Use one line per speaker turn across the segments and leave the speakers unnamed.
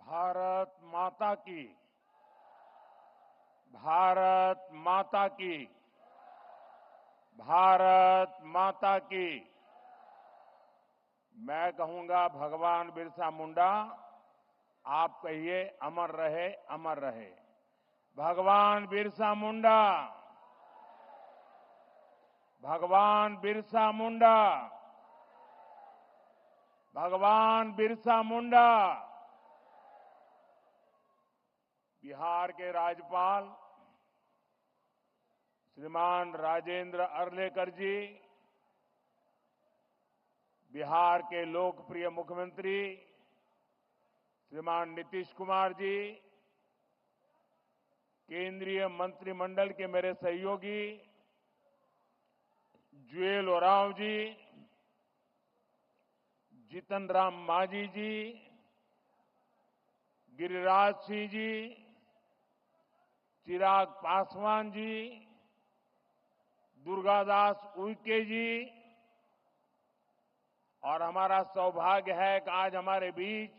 भारत माता की। भारत माता की। भारत माता की। मैं कहूंगा भगवान बिरसा मुंडा, आप कहिए अमर रहे, अमर रहे। भगवान बिरसा मुंडा। भगवान बिरसा मुंडा। भगवान बिरसा मुंडा। बिहार के राज्यपाल श्रीमान राजेंद्र अर्लेकर जी, बिहार के लोकप्रिय मुख्यमंत्री श्रीमान नीतीश कुमार जी, केंद्रीय मंत्रिमंडल के मेरे सहयोगी जुएल ओरांव जी, जीतन राम मांझी जी, गिरिराज सिंह जी, चिराग पासवान जी, दुर्गादास उइके जी, और हमारा सौभाग्य है कि आज हमारे बीच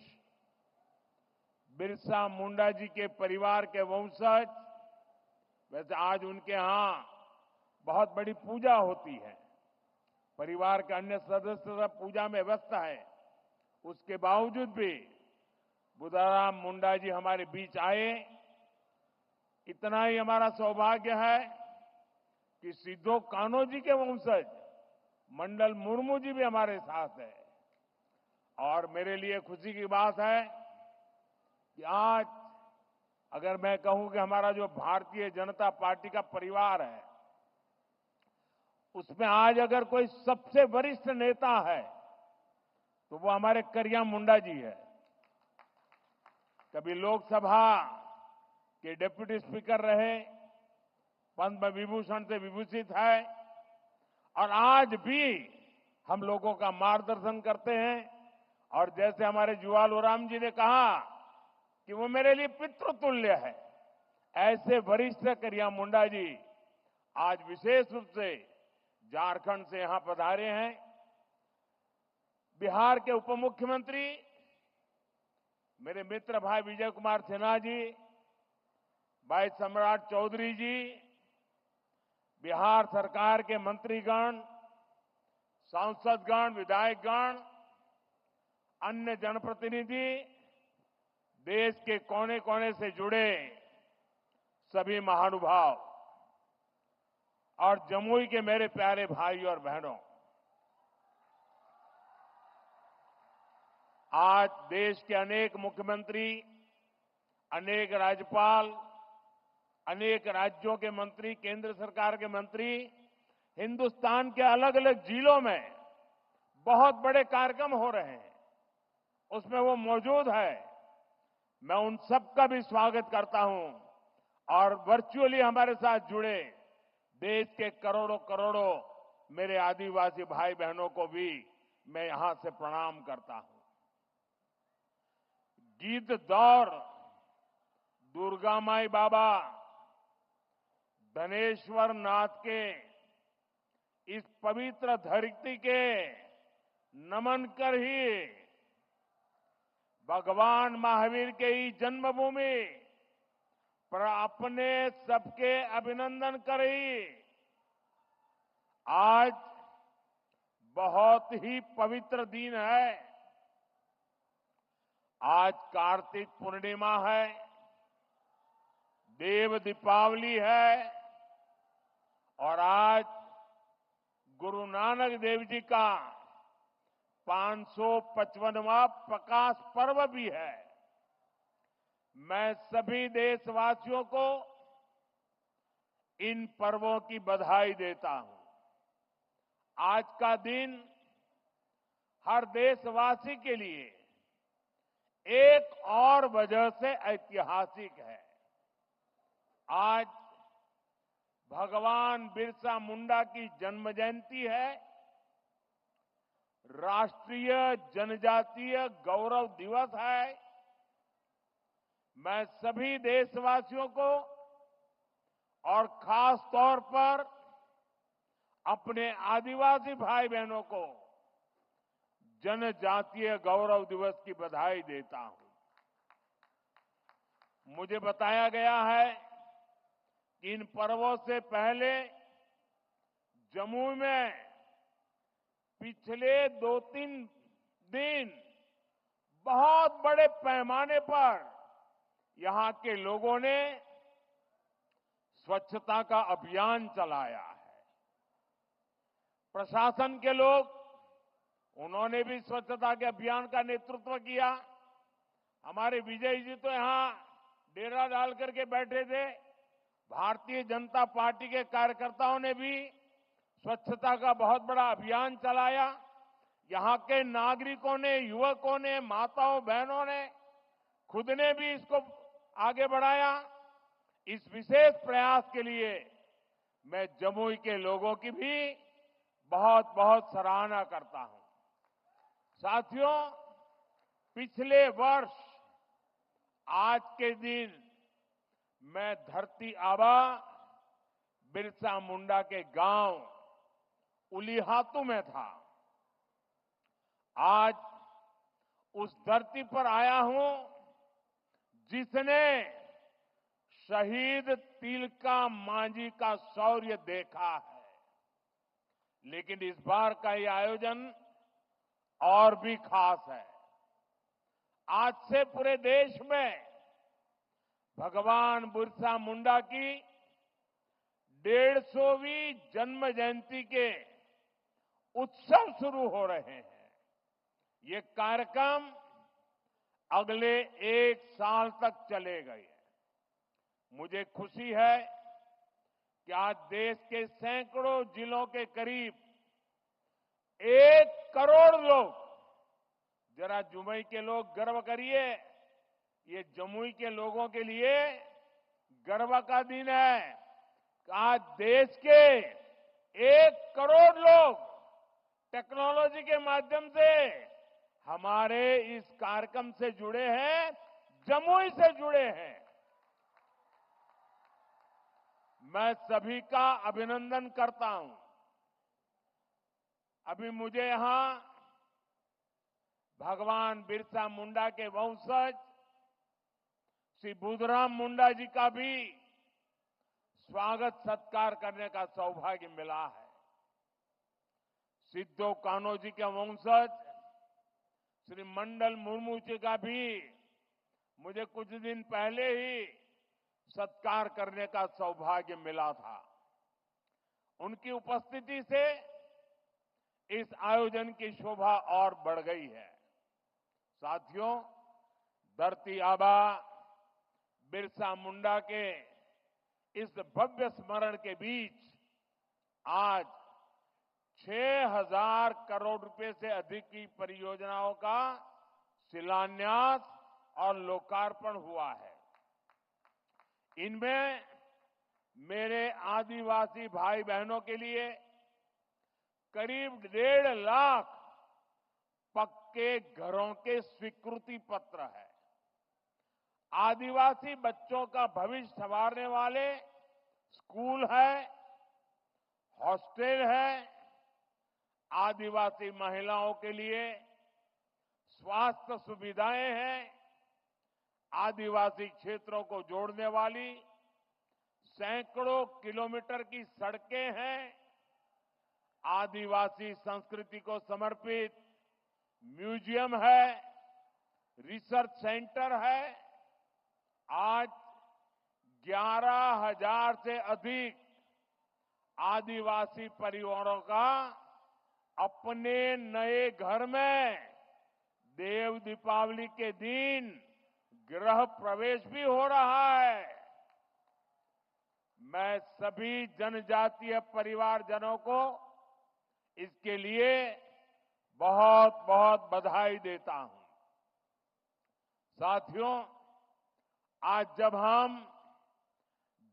बिरसा मुंडा जी के परिवार के वंशज, वैसे आज उनके यहां बहुत बड़ी पूजा होती है, परिवार के अन्य सदस्य सब पूजा में व्यस्त है, उसके बावजूद भी बुधाराम मुंडा जी हमारे बीच आए। इतना ही हमारा सौभाग्य है कि सिद्धो कान्हो जी के वंशज मंडल मुर्मू जी भी हमारे साथ है। और मेरे लिए खुशी की बात है कि आज अगर मैं कहूं कि हमारा जो भारतीय जनता पार्टी का परिवार है, उसमें आज अगर कोई सबसे वरिष्ठ नेता है तो वो हमारे करिया मुंडा जी है। कभी लोकसभा के डिप्टी स्पीकर रहे, पद्म विभूषण से विभूषित है, और आज भी हम लोगों का मार्गदर्शन करते हैं। और जैसे हमारे जुआल ओराम जी ने कहा कि वो मेरे लिए पितृतुल्य है, ऐसे वरिष्ठ करिया मुंडा जी आज विशेष रूप से झारखंड से यहां पधारे हैं। बिहार के उप मुख्यमंत्री मेरे मित्र भाई विजय कुमार सिन्हा जी, भाई सम्राट चौधरी जी, बिहार सरकार के मंत्रीगण, सांसदगण, विधायकगण, अन्य जनप्रतिनिधि, देश के कोने कोने से जुड़े सभी महानुभाव और जमुई के मेरे प्यारे भाई और बहनों, आज देश के अनेक मुख्यमंत्री, अनेक राज्यपाल, अनेक राज्यों के मंत्री, केंद्र सरकार के मंत्री हिंदुस्तान के अलग अलग जिलों में बहुत बड़े कार्यक्रम हो रहे हैं, उसमें वो मौजूद है। मैं उन सबका भी स्वागत करता हूं और वर्चुअली हमारे साथ जुड़े देश के करोड़ों करोड़ों मेरे आदिवासी भाई बहनों को भी मैं यहां से प्रणाम करता हूं। गीत दौर दुर्गा माई बाबा धनेश्वर नाथ के इस पवित्र धरती के नमन कर ही भगवान महावीर के ही जन्मभूमि पर अपने सबके अभिनंदन करी। आज बहुत ही पवित्र दिन है। आज कार्तिक पूर्णिमा है, देव दीपावली है, और आज गुरु नानक देव जी का 555वां प्रकाश पर्व भी है। मैं सभी देशवासियों को इन पर्वों की बधाई देता हूं। आज का दिन हर देशवासी के लिए एक और वजह से ऐतिहासिक है। आज भगवान बिरसा मुंडा की जन्म जयंती है, राष्ट्रीय जनजातीय गौरव दिवस है। मैं सभी देशवासियों को और खास तौर पर अपने आदिवासी भाई बहनों को जनजातीय गौरव दिवस की बधाई देता हूं। मुझे बताया गया है कि इन पर्वों से पहले जम्मू में पिछले 2-3 दिन बहुत बड़े पैमाने पर यहां के लोगों ने स्वच्छता का अभियान चलाया है। प्रशासन के लोग, उन्होंने भी स्वच्छता के अभियान का नेतृत्व किया। हमारे विजय जी तो यहां डेरा डाल करके बैठे थे। भारतीय जनता पार्टी के कार्यकर्ताओं ने भी स्वच्छता का बहुत बड़ा अभियान चलाया। यहां के नागरिकों ने, युवकों ने, माताओं बहनों ने खुद ने भी इसको आगे बढ़ाया। इस विशेष प्रयास के लिए मैं जमुई के लोगों की भी बहुत बहुत सराहना करता हूं। साथियों, पिछले वर्ष आज के दिन मैं धरती आबा बिरसा मुंडा के गांव उलीहातू में था। आज उस धरती पर आया हूं जिसने शहीद तिलका मांझी का शौर्य देखा है। लेकिन इस बार का ये आयोजन और भी खास है। आज से पूरे देश में भगवान बिरसा मुंडा की 150वीं जन्म जयंती के उत्सव शुरू हो रहे हैं। ये कार्यक्रम अगले 1 साल तक चलेगा। मुझे खुशी है कि आज देश के सैकड़ों जिलों के करीब 1 करोड़ लोग, जरा जमुई के लोग गर्व करिए, ये जमुई के लोगों के लिए गर्व का दिन है। आज देश के 1 करोड़ लोग टेक्नोलॉजी के माध्यम से हमारे इस कार्यक्रम से जुड़े हैं, जमुई से जुड़े हैं। मैं सभी का अभिनंदन करता हूं। अभी मुझे यहां भगवान बिरसा मुंडा के वंशज श्री बुधराम मुंडा जी का भी स्वागत सत्कार करने का सौभाग्य मिला है। सिद्धो कान्हो जी के वंशज श्री मंडल मुर्मू जी का भी मुझे कुछ दिन पहले ही सत्कार करने का सौभाग्य मिला था। उनकी उपस्थिति से इस आयोजन की शोभा और बढ़ गई है। साथियों, धरती आबा बिरसा मुंडा के इस भव्य स्मरण के बीच आज 6,000 करोड़ रुपए से अधिक की परियोजनाओं का शिलान्यास और लोकार्पण हुआ है। इनमें मेरे आदिवासी भाई बहनों के लिए करीब 1.5 लाख पक्के घरों के स्वीकृति पत्र है। आदिवासी बच्चों का भविष्य संवारने वाले स्कूल है, हॉस्टल है, आदिवासी महिलाओं के लिए स्वास्थ्य सुविधाएं हैं, आदिवासी क्षेत्रों को जोड़ने वाली सैकड़ों किलोमीटर की सड़कें हैं, आदिवासी संस्कृति को समर्पित म्यूजियम है, रिसर्च सेंटर है। आज 11,000 से अधिक आदिवासी परिवारों का अपने नए घर में देव दीपावली के दिन गृह प्रवेश भी हो रहा है। मैं सभी जनजातीय परिवारजनों को इसके लिए बहुत बहुत बधाई देता हूं। साथियों, आज जब हम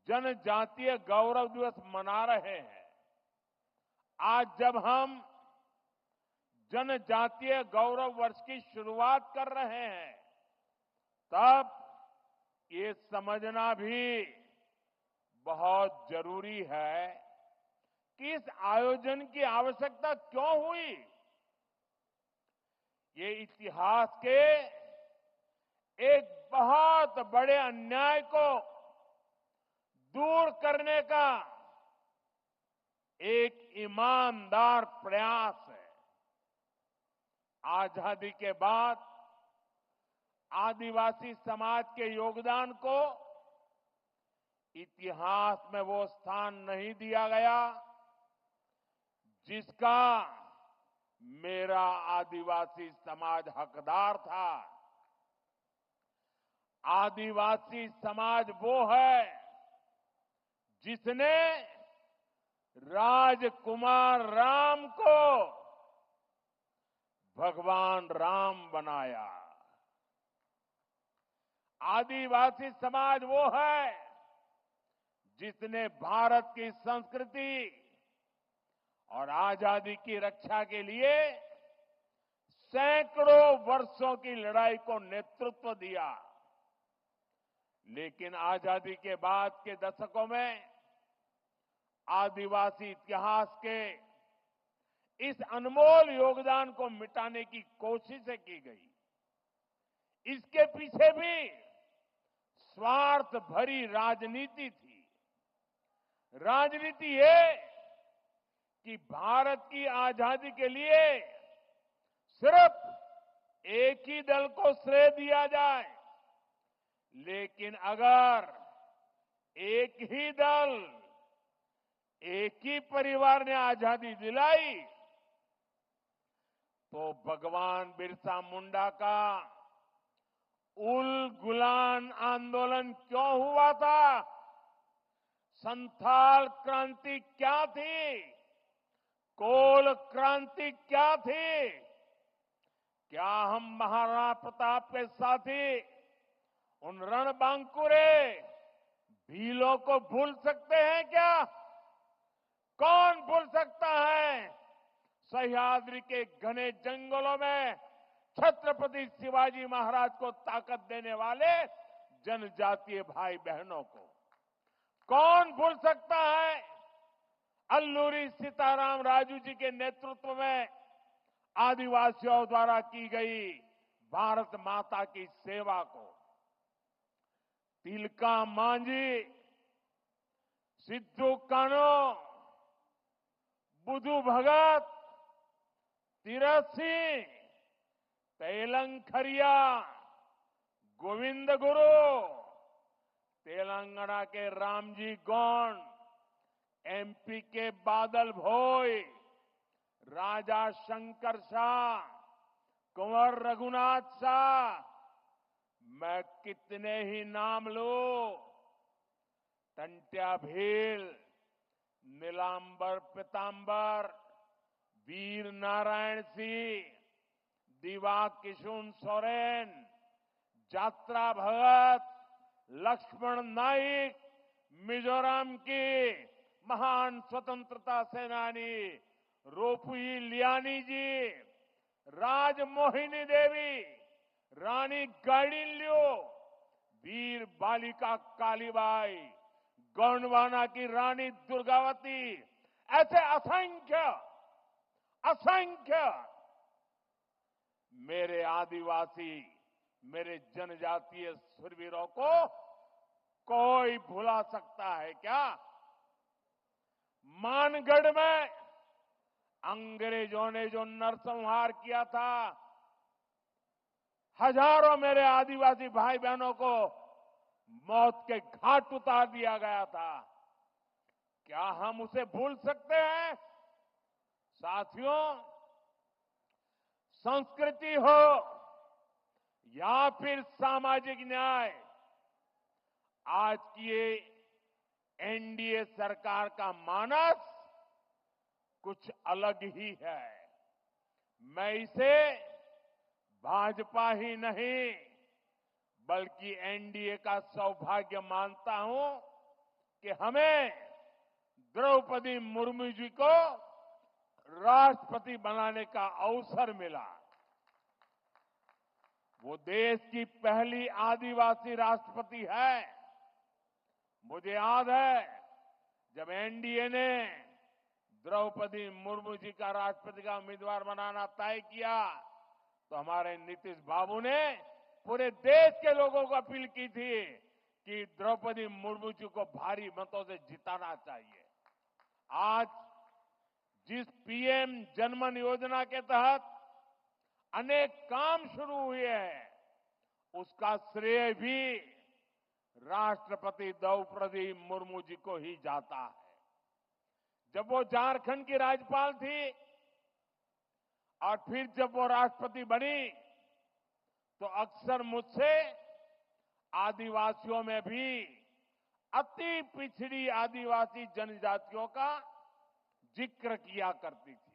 जनजातीय गौरव दिवस मना रहे हैं, आज जब हम जनजातीय गौरव वर्ष की शुरुआत कर रहे हैं, तब ये समझना भी बहुत जरूरी है कि इस आयोजन की आवश्यकता क्यों हुई। ये इतिहास के एक बहुत बहुत बड़े अन्याय को दूर करने का एक ईमानदार प्रयास है। आजादी के बाद आदिवासी समाज के योगदान को इतिहास में वो स्थान नहीं दिया गया जिसका मेरा आदिवासी समाज हकदार था। आदिवासी समाज वो है जिसने राजकुमार राम को भगवान राम बनाया। आदिवासी समाज वो है जिसने भारत की संस्कृति और आजादी की रक्षा के लिए सैकड़ों वर्षों की लड़ाई को नेतृत्व दिया। लेकिन आजादी के बाद के दशकों में आदिवासी इतिहास के इस अनमोल योगदान को मिटाने की कोशिशें की गई। इसके पीछे भी स्वार्थ भरी राजनीति थी। राजनीति ये कि भारत की आजादी के लिए सिर्फ एक ही दल को श्रेय दिया जाए, लेकिन अगर एक ही दल, एक ही परिवार ने आजादी दिलाई तो भगवान बिरसा मुंडा का उल गुलान आंदोलन क्यों हुआ था? संथाल क्रांति क्या थी? कोल क्रांति क्या थी? क्या हम महाराणा प्रताप के साथी उन रणबांकुरे भीलों को भूल सकते हैं क्या? कौन भूल सकता है सह्याद्री के घने जंगलों में छत्रपति शिवाजी महाराज को ताकत देने वाले जनजातीय भाई बहनों को? कौन भूल सकता है अल्लूरी सीताराम राजू जी के नेतृत्व में आदिवासियों द्वारा की गई भारत माता की सेवा को? तिलका मांझी, सिद्धू कान्हो, बुधू भगत, तीरथ सिंह, तेलंखरिया, गोविंद गुरु, तेलंगाना के रामजी गौंड, एमपी के बादल भोई, राजा शंकर शाह, कुंवर रघुनाथ शाह, मैं कितने ही नाम लूं। टंट्या भील, नीलांबर पीतांबर, वीर नारायण सिंह, दिवा किशुन सोरेन, जात्रा भगत, लक्ष्मण नाइक, मिजोरम की महान स्वतंत्रता सेनानी रोपुई लियानी जी, राजमोहिनी देवी, रानी गाइडिनल्यू, वीर बालिका कालीबाई, गोंडवाना की रानी दुर्गावती, ऐसे असंख्य असंख्य मेरे आदिवासी, मेरे जनजातीय शूरवीरों को कोई भुला सकता है क्या? मानगढ़ में अंग्रेजों ने जो नरसंहार किया था, हजारों मेरे आदिवासी भाई बहनों को मौत के घाट उतार दिया गया था, क्या हम उसे भूल सकते हैं? साथियों, संस्कृति हो या फिर सामाजिक न्याय, आज की ये एनडीए सरकार का मानस कुछ अलग ही है। मैं इसे भाजपा ही नहीं बल्कि एनडीए का सौभाग्य मानता हूं कि हमें द्रौपदी मुर्मू जी को राष्ट्रपति बनाने का अवसर मिला। वो देश की पहली आदिवासी राष्ट्रपति है। मुझे याद है जब एनडीए ने द्रौपदी मुर्मू जी का राष्ट्रपति का उम्मीदवार बनाना तय किया तो हमारे नीतीश बाबू ने पूरे देश के लोगों को अपील की थी कि द्रौपदी मुर्मू जी को भारी मतों से जिताना चाहिए। आज जिस पीएम जनमन योजना के तहत अनेक काम शुरू हुए हैं, उसका श्रेय भी राष्ट्रपति द्रौपदी मुर्मू जी को ही जाता है। जब वो झारखंड की राज्यपाल थी और फिर जब वो राष्ट्रपति बनी, तो अक्सर मुझसे आदिवासियों में भी अति पिछड़ी आदिवासी जनजातियों का जिक्र किया करती थी।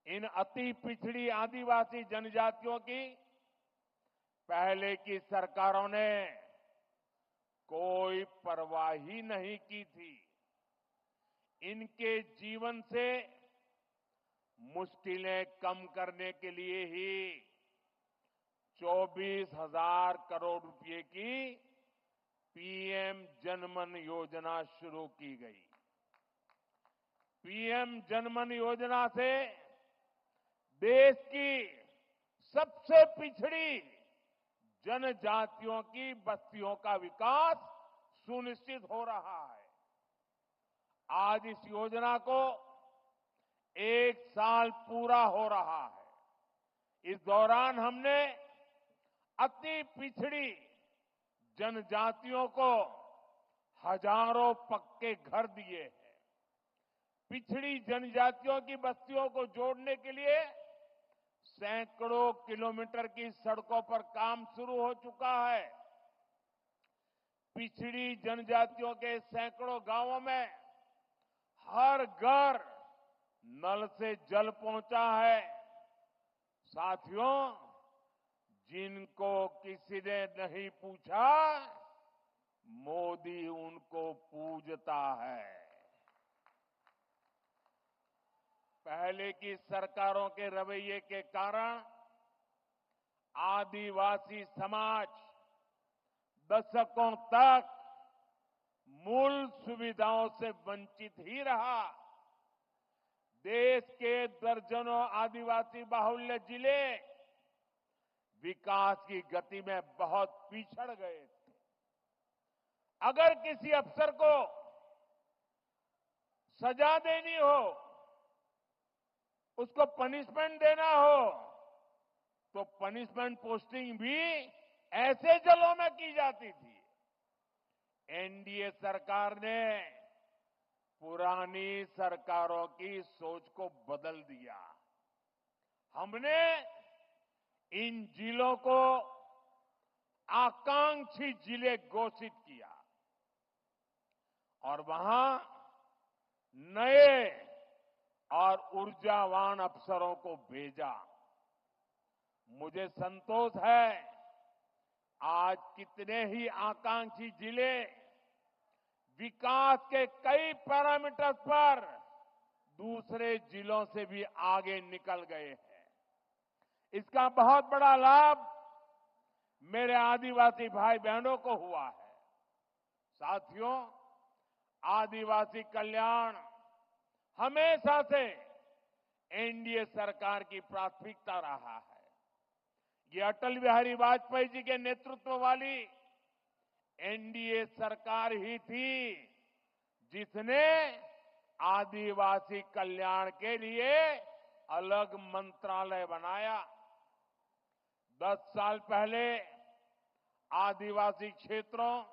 इन अति पिछड़ी आदिवासी जनजातियों की पहले की सरकारों ने कोई परवाह ही नहीं की थी। इनके जीवन से मुश्किलें कम करने के लिए ही 24,000 करोड़ रुपए की पीएम जनमन योजना शुरू की गई। पीएम जनमन योजना से देश की सबसे पिछड़ी जनजातियों की बस्तियों का विकास सुनिश्चित हो रहा है। आज इस योजना को 1 साल पूरा हो रहा है। इस दौरान हमने अति पिछड़ी जनजातियों को हजारों पक्के घर दिए हैं। पिछड़ी जनजातियों की बस्तियों को जोड़ने के लिए सैकड़ों किलोमीटर की सड़कों पर काम शुरू हो चुका है। पिछड़ी जनजातियों के सैकड़ों गांवों में हर घर नल से जल पहुंचा है। साथियों, जिनको किसी ने नहीं पूछा, मोदी उनको पूजता है। पहले की सरकारों के रवैये के कारण आदिवासी समाज दशकों तक मूल सुविधाओं से वंचित ही रहा। देश के दर्जनों आदिवासी बाहुल्य जिले विकास की गति में बहुत पिछड़ गए थे। अगर किसी अफसर को सजा देनी हो, उसको पनिशमेंट देना हो, तो पनिशमेंट पोस्टिंग भी ऐसे जिलों में की जाती थी। एनडीए सरकार ने पुरानी सरकारों की सोच को बदल दिया। हमने इन जिलों को आकांक्षी जिले घोषित किया और वहां नए और ऊर्जावान अफसरों को भेजा। मुझे संतोष है, आज कितने ही आकांक्षी जिले विकास के कई पैरामीटर्स पर दूसरे जिलों से भी आगे निकल गए हैं। इसका बहुत बड़ा लाभ मेरे आदिवासी भाई बहनों को हुआ है। साथियों, आदिवासी कल्याण हमेशा से एनडीए सरकार की प्राथमिकता रहा है। ये अटल बिहारी वाजपेयी जी के नेतृत्व वाली एनडीए सरकार ही थी जिसने आदिवासी कल्याण के लिए अलग मंत्रालय बनाया। 10 साल पहले आदिवासी क्षेत्रों,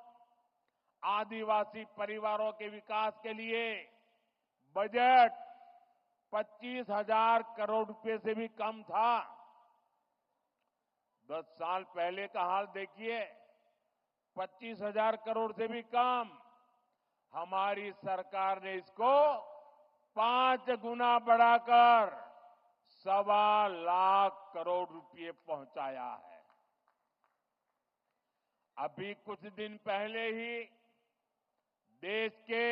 आदिवासी परिवारों के विकास के लिए बजट 25,000 करोड़ रुपए से भी कम था। 10 साल पहले का हाल देखिए, 25,000 करोड़ से भी कम। हमारी सरकार ने इसको 5 गुना बढ़ाकर 1.25 करोड़ रुपए पहुंचाया है। अभी कुछ दिन पहले ही देश के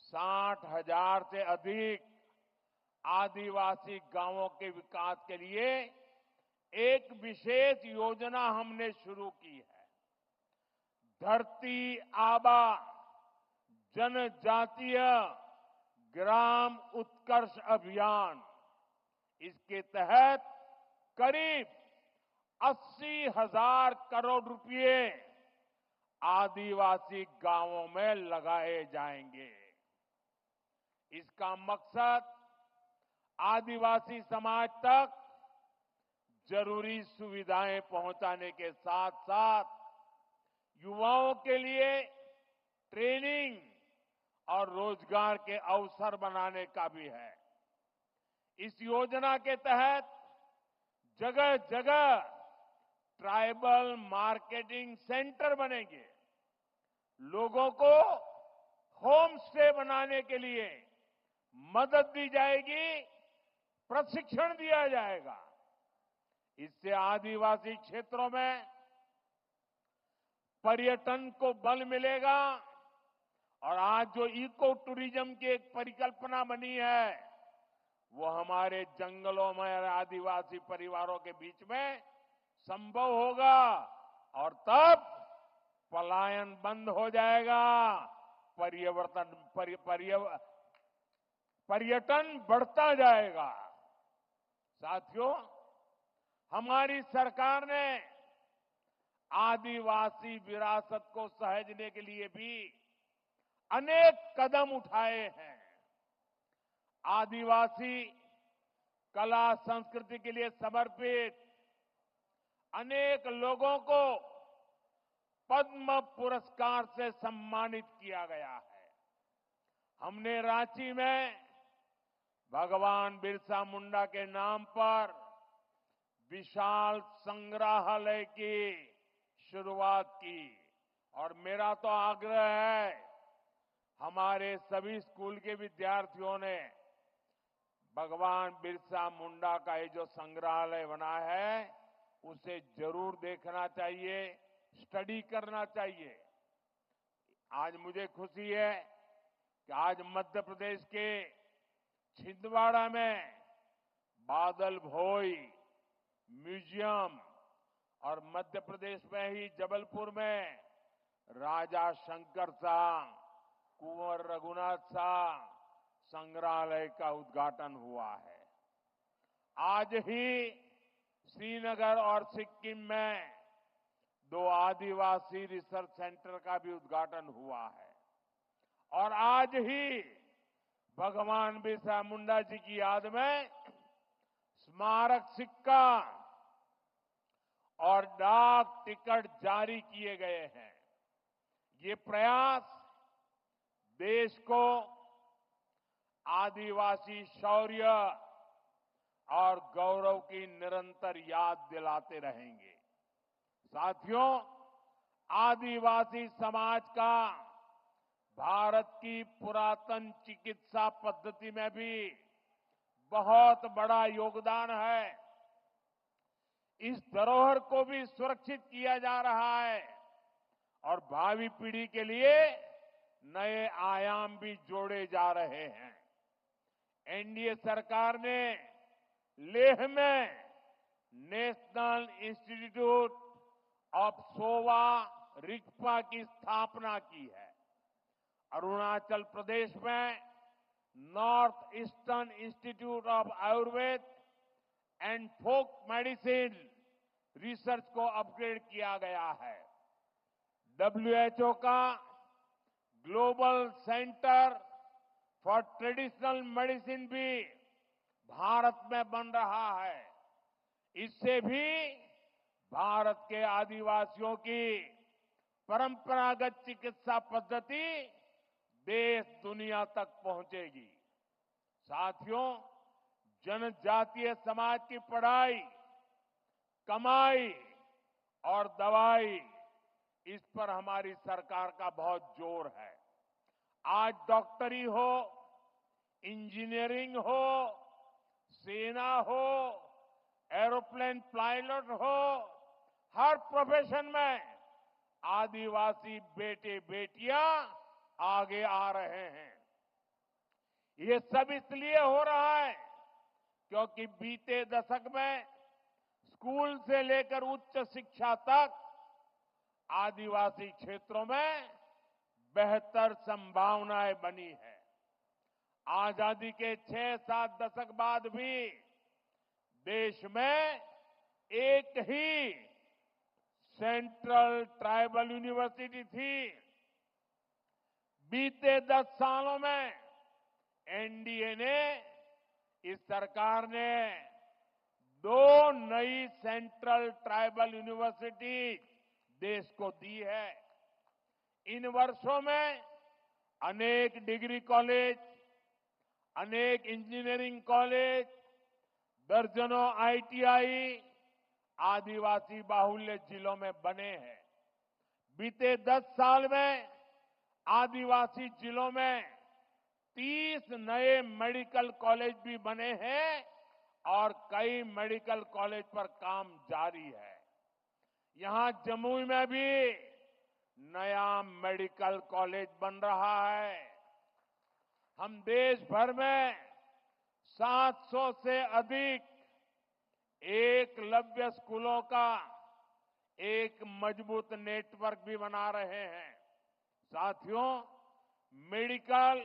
60,000 से अधिक आदिवासी गांवों के विकास के लिए एक विशेष योजना हमने शुरू की है। धरती आबा जनजातीय ग्राम उत्कर्ष अभियान। इसके तहत करीब 80,000 करोड़ रुपए आदिवासी गांवों में लगाए जाएंगे। इसका मकसद आदिवासी समाज तक जरूरी सुविधाएं पहुंचाने के साथ साथ युवाओं के लिए ट्रेनिंग और रोजगार के अवसर बनाने का भी है। इस योजना के तहत जगह जगह ट्राइबल मार्केटिंग सेंटर बनेंगे। लोगों को होम स्टे बनाने के लिए मदद दी जाएगी, प्रशिक्षण दिया जाएगा। इससे आदिवासी क्षेत्रों में पर्यटन को बल मिलेगा और आज जो इको टूरिज्म की एक परिकल्पना बनी है वो हमारे जंगलों में और आदिवासी परिवारों के बीच में संभव होगा और तब पलायन बंद हो जाएगा, पर्यटन बढ़ता जाएगा। साथियों, हमारी सरकार ने आदिवासी विरासत को सहेजने के लिए भी अनेक कदम उठाए हैं। आदिवासी कला संस्कृति के लिए समर्पित अनेक लोगों को पद्म पुरस्कार से सम्मानित किया गया है। हमने रांची में भगवान बिरसा मुंडा के नाम पर विशाल संग्रहालय की शुरुआत की और मेरा तो आग्रह है हमारे सभी स्कूल के विद्यार्थियों ने भगवान बिरसा मुंडा का ये जो संग्रहालय बना है उसे जरूर देखना चाहिए, स्टडी करना चाहिए। आज मुझे खुशी है कि आज मध्य प्रदेश के छिंदवाड़ा में बादल भोई म्यूजियम और मध्य प्रदेश में ही जबलपुर में राजा शंकर शाह, कुंवर रघुनाथ शाह संग्रहालय का उद्घाटन हुआ है। आज ही श्रीनगर और सिक्किम में 2 आदिवासी रिसर्च सेंटर का भी उद्घाटन हुआ है और आज ही भगवान बिरसा मुंडा जी की याद में स्मारक सिक्का और डाक टिकट जारी किए गए हैं। ये प्रयास देश को आदिवासी शौर्य और गौरव की निरंतर याद दिलाते रहेंगे। साथियों, आदिवासी समाज का भारत की पुरातन चिकित्सा पद्धति में भी बहुत बड़ा योगदान है। इस धरोहर को भी सुरक्षित किया जा रहा है और भावी पीढ़ी के लिए नए आयाम भी जोड़े जा रहे हैं। एनडीए सरकार ने लेह में national institute of Sowa Rigpa की स्थापना की है। अरुणाचल प्रदेश में north eastern institute of Ayurveda and folk medicine research को अपग्रेड किया गया है। डब्ल्यूएचओ का global centre for traditional medicine भी भारत में बन रहा है। इससे भी भारत के आदिवासियों की परंपरागत चिकित्सा पद्धति देश दुनिया तक पहुंचेगी। साथियों, जनजातीय समाज की पढ़ाई, कमाई और दवाई, इस पर हमारी सरकार का बहुत जोर है। आज डॉक्टरी हो, इंजीनियरिंग हो, सेना हो, एरोप्लेन पायलट हो, हर प्रोफेशन में आदिवासी बेटे बेटियां आगे आ रहे हैं। ये सब इसलिए हो रहा है क्योंकि बीते दशक में स्कूल से लेकर उच्च शिक्षा तक आदिवासी क्षेत्रों में बेहतर संभावनाएं बनी है। आजादी के 6-7 दशक बाद भी देश में एक ही सेंट्रल ट्राइबल यूनिवर्सिटी थी। बीते 10 सालों में एनडीए ने, इस सरकार ने 2 नई सेंट्रल ट्राइबल यूनिवर्सिटी देश को दी है। इन वर्षों में अनेक डिग्री कॉलेज, अनेक इंजीनियरिंग कॉलेज, दर्जनों आईटीआई आदिवासी बाहुल्य जिलों में बने हैं। बीते 10 साल में आदिवासी जिलों में 30 नए मेडिकल कॉलेज भी बने हैं और कई मेडिकल कॉलेज पर काम जारी है। यहां जमुई में भी नया मेडिकल कॉलेज बन रहा है। हम देश भर में 700 से अधिक एकलव्य स्कूलों का एक मजबूत नेटवर्क भी बना रहे हैं। साथियों, मेडिकल,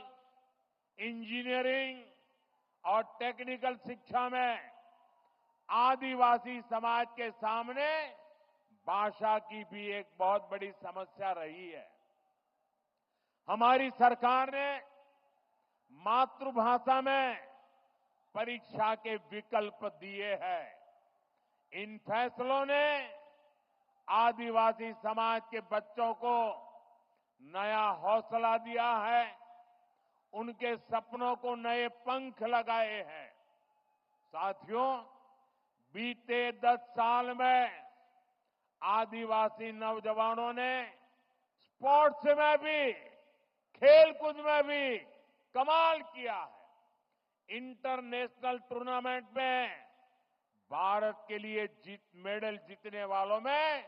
इंजीनियरिंग और टेक्निकल शिक्षा में आदिवासी समाज के सामने भाषा की भी एक बहुत बड़ी समस्या रही है। हमारी सरकार ने मातृभाषा में परीक्षा के विकल्प दिए हैं। इन फैसलों ने आदिवासी समाज के बच्चों को नया हौसला दिया है, उनके सपनों को नए पंख लगाए हैं। साथियों, बीते 10 साल में आदिवासी नौजवानों ने स्पोर्ट्स में भी, खेलकूद में भी कमाल किया है। इंटरनेशनल टूर्नामेंट में भारत के लिए मेडल जीतने वालों में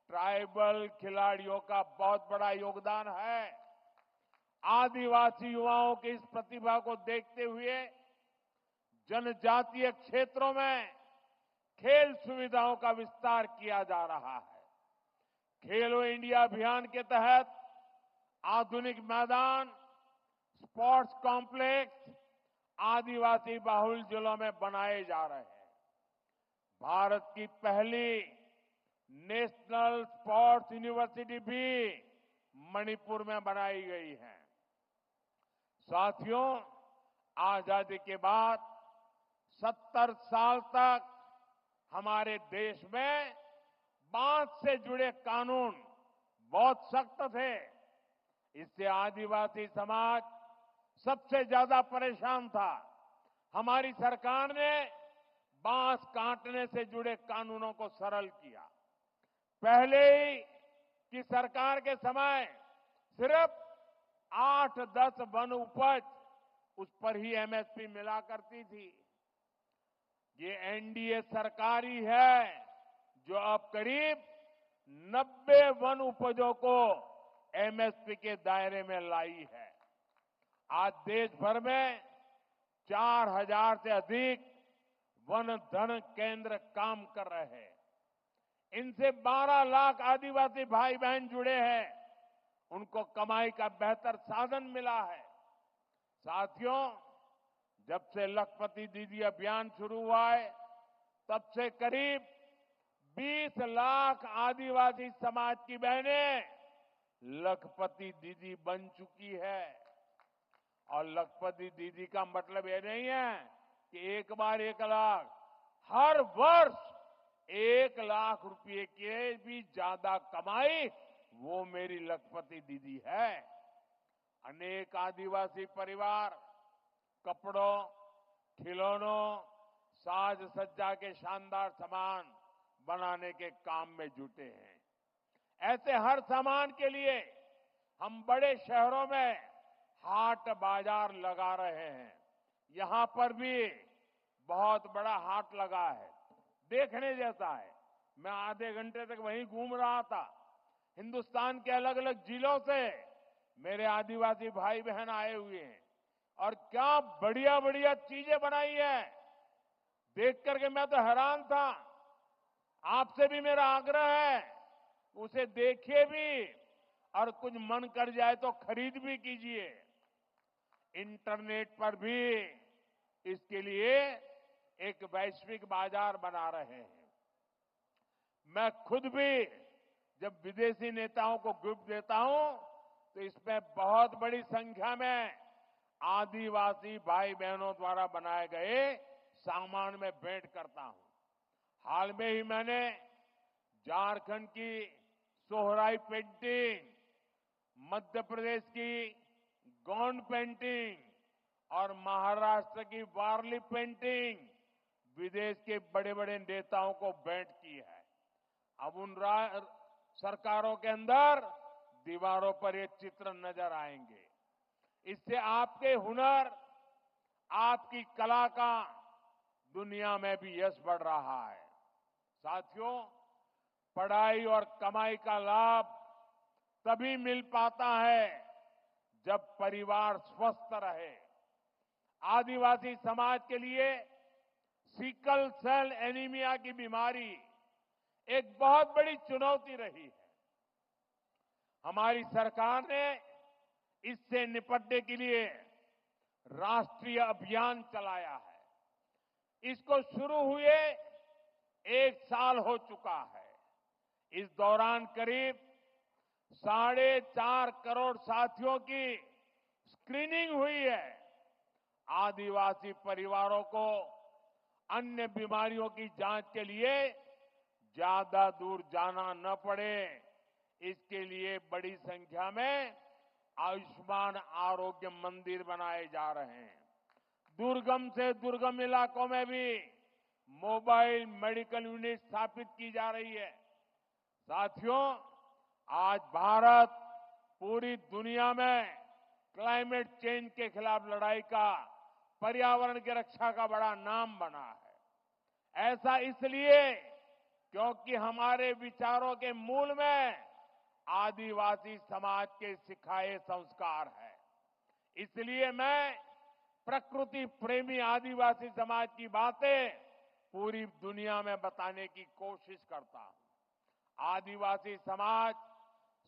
ट्राइबल खिलाड़ियों का बहुत बड़ा योगदान है। आदिवासी युवाओं की इस प्रतिभा को देखते हुए जनजातीय क्षेत्रों में खेल सुविधाओं का विस्तार किया जा रहा है। खेलो इंडिया अभियान के तहत आधुनिक मैदान, स्पोर्ट्स कॉम्प्लेक्स आदिवासी बाहुल जिलों में बनाए जा रहे हैं। भारत की पहली नेशनल स्पोर्ट्स यूनिवर्सिटी भी मणिपुर में बनाई गई है। साथियों, आजादी के बाद 70 साल तक हमारे देश में बांस से जुड़े कानून बहुत सख्त थे। इससे आदिवासी समाज सबसे ज्यादा परेशान था। हमारी सरकार ने बांस काटने से जुड़े कानूनों को सरल किया। पहले ही की सरकार के समय सिर्फ 8-10 वन उपज, उस पर ही एमएसपी मिला करती थी। ये एनडीए सरकार ही है जो अब करीब 90 वन उपजों को एमएसपी के दायरे में लाई है। आज देश भर में 4000 से अधिक वन धन केंद्र काम कर रहे हैं। इनसे 12 लाख आदिवासी भाई बहन जुड़े हैं। उनको कमाई का बेहतर साधन मिला है। साथियों, जब से लखपति दीदी अभियान शुरू हुआ है, तब से करीब 20 लाख आदिवासी समाज की बहनें लखपति दीदी बन चुकी है। और लखपति दीदी का मतलब ये नहीं है कि एक बार 1 लाख, हर वर्ष 1 लाख रुपए के भी ज्यादा कमाई वो मेरी लखपति दीदी है। अनेक आदिवासी परिवार कपड़ों, खिलौनों, साज सज्जा के शानदार सामान बनाने के काम में जुटे हैं। ऐसे हर सामान के लिए हम बड़े शहरों में हाट बाजार लगा रहे हैं। यहां पर भी बहुत बड़ा हाट लगा है, देखने जैसा है। मैं आधे घंटे तक वहीं घूम रहा था। हिंदुस्तान के अलग अलग जिलों से मेरे आदिवासी भाई बहन आए हुए हैं और क्या बढ़िया बढ़िया चीजें बनाई है। देख करके मैं तो हैरान था। आपसे भी मेरा आग्रह है, उसे देखिए भी और कुछ मन कर जाए तो खरीद भी कीजिए। इंटरनेट पर भी इसके लिए एक वैश्विक बाजार बना रहे हैं। मैं खुद भी जब विदेशी नेताओं को गिफ्ट देता हूं तो इसमें बहुत बड़ी संख्या में आदिवासी भाई बहनों द्वारा बनाए गए सामान में भेंट करता हूं। हाल में ही मैंने झारखंड की सोहराई पेंटिंग, मध्य प्रदेश की गोंड पेंटिंग और महाराष्ट्र की वारली पेंटिंग विदेश के बड़े बड़े नेताओं को भेंट की है। अब उन सरकारों के अंदर दीवारों पर ये चित्र नजर आएंगे। इससे आपके हुनर, आपकी कला का दुनिया में भी यश बढ़ रहा है। साथियों, पढ़ाई और कमाई का लाभ तभी मिल पाता है जब परिवार स्वस्थ रहे। आदिवासी समाज के लिए सिकल सेल एनीमिया की बीमारी एक बहुत बड़ी चुनौती रही है। हमारी सरकार ने इससे निपटने के लिए राष्ट्रीय अभियान चलाया है। इसको शुरू हुए 1 साल हो चुका है। इस दौरान करीब 4.5 करोड़ साथियों की स्क्रीनिंग हुई है। आदिवासी परिवारों को अन्य बीमारियों की जांच के लिए ज्यादा दूर जाना न पड़े, इसके लिए बड़ी संख्या में आयुष्मान आरोग्य मंदिर बनाए जा रहे हैं। दुर्गम से दुर्गम इलाकों में भी मोबाइल मेडिकल यूनिट स्थापित की जा रही है। साथियों, आज भारत पूरी दुनिया में क्लाइमेट चेंज के खिलाफ लड़ाई का, पर्यावरण की रक्षा का बड़ा नाम बना है। ऐसा इसलिए क्योंकि हमारे विचारों के मूल में आदिवासी समाज के सिखाए संस्कार है। इसलिए मैं प्रकृति प्रेमी आदिवासी समाज की बातें पूरी दुनिया में बताने की कोशिश करता हूं। आदिवासी समाज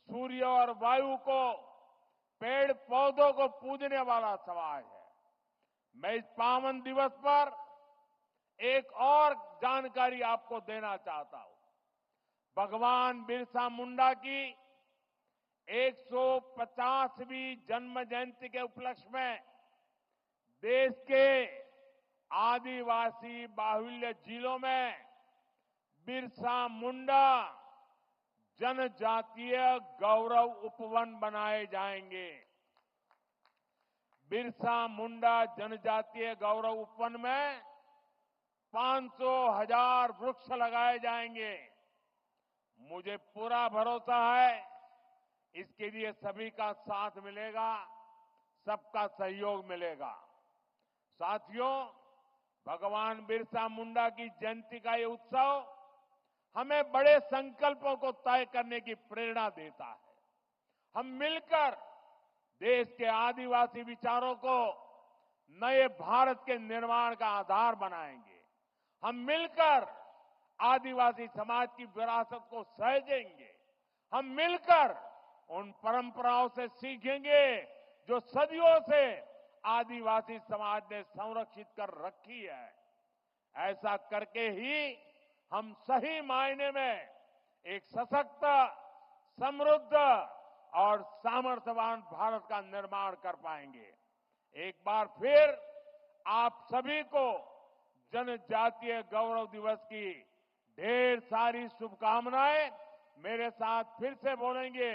सूर्य और वायु को, पेड़ पौधों को पूजने वाला समाज है। मैं इस पावन दिवस पर एक और जानकारी आपको देना चाहता हूं। भगवान बिरसा मुंडा की 150वीं जन्म जयंती के उपलक्ष्य में देश के आदिवासी बाहुल्य जिलों में बिरसा मुंडा जनजातीय गौरव उपवन बनाए जाएंगे। बिरसा मुंडा जनजातीय गौरव उपवन में 500,000 वृक्ष लगाए जाएंगे। मुझे पूरा भरोसा है इसके लिए सभी का साथ मिलेगा, सबका सहयोग मिलेगा। साथियों, भगवान बिरसा मुंडा की जयंती का ये उत्सव हमें बड़े संकल्पों को तय करने की प्रेरणा देता है। हम मिलकर देश के आदिवासी विचारों को नए भारत के निर्माण का आधार बनाएंगे। हम मिलकर आदिवासी समाज की विरासत को सहेजेंगे। हम मिलकर उन परंपराओं से सीखेंगे जो सदियों से आदिवासी समाज ने संरक्षित कर रखी है। ऐसा करके ही हम सही मायने में एक सशक्त, समृद्ध और सामर्थ्यवान भारत का निर्माण कर पाएंगे। एक बार फिर आप सभी को जनजातीय गौरव दिवस की ढेर सारी शुभकामनाएं। मेरे साथ फिर से बोलेंगे।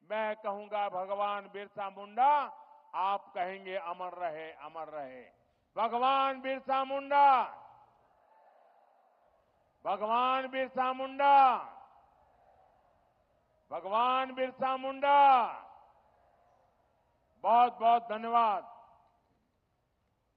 मैं कहूंगा भगवान बिरसा मुंडा, आप कहेंगे अमर रहे, अमर रहे। भगवान बिरसा मुंडा, भगवान बिरसा मुंडा, भगवान बिरसा मुंडा। बहुत बहुत धन्यवाद।